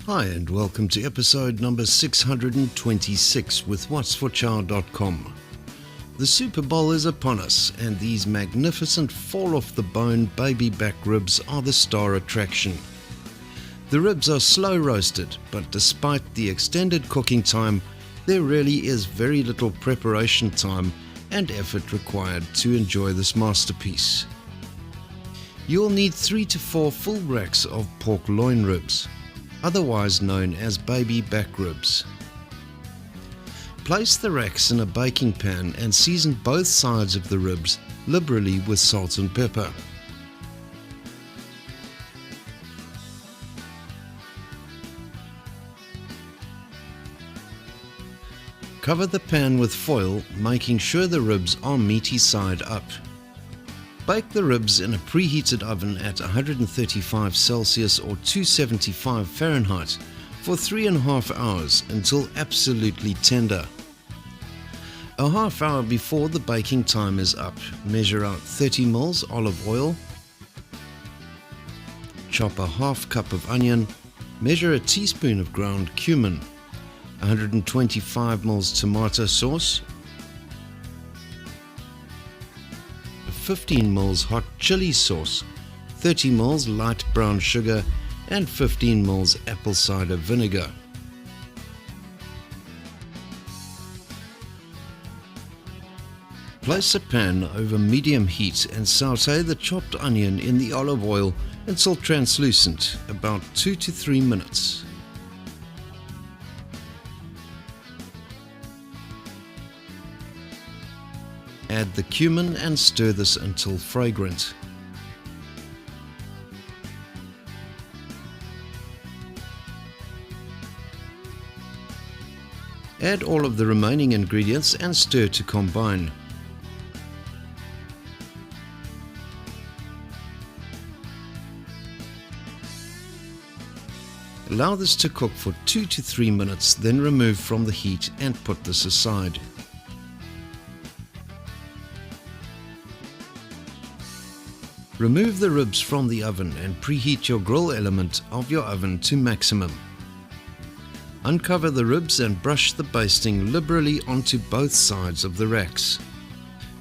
Hi and welcome to episode number 626 with whatsforchow.com. The Super Bowl is upon us and these magnificent fall-off-the-bone baby back ribs are the star attraction. The ribs are slow roasted, but despite the extended cooking time, there really is very little preparation time and effort required to enjoy this masterpiece. You'll need 3 to 4 full racks of pork loin ribs, otherwise known as baby back ribs. Place the racks in a baking pan and season both sides of the ribs liberally with salt and pepper. Cover the pan with foil, making sure the ribs are meaty side up. Bake the ribs in a preheated oven at 135 Celsius or 275 Fahrenheit for 3.5 hours until absolutely tender. A half hour before the baking time is up, measure out 30 ml olive oil, chop a half cup of onion, measure a teaspoon of ground cumin, 125 ml tomato sauce, 15 ml hot chili sauce, 30 ml light brown sugar and 15 ml apple cider vinegar. Place a pan over medium heat and saute the chopped onion in the olive oil until translucent, about 2 to 3 minutes. Add the cumin and stir this until fragrant. Add all of the remaining ingredients and stir to combine. Allow this to cook for 2 to 3 minutes, then remove from the heat and put this aside. Remove the ribs from the oven and preheat your grill element of your oven to maximum. Uncover the ribs and brush the basting liberally onto both sides of the racks.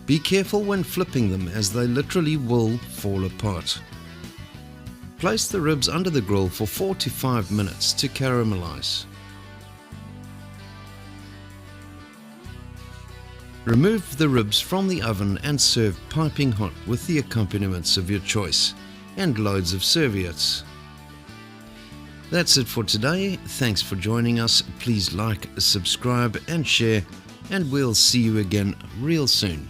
Be careful when flipping them as they literally will fall apart. Place the ribs under the grill for 4 to 5 minutes to caramelize. Remove the ribs from the oven and serve piping hot with the accompaniments of your choice and loads of serviettes. That's it for today. Thanks for joining us. Please like, subscribe and share, and we'll see you again real soon.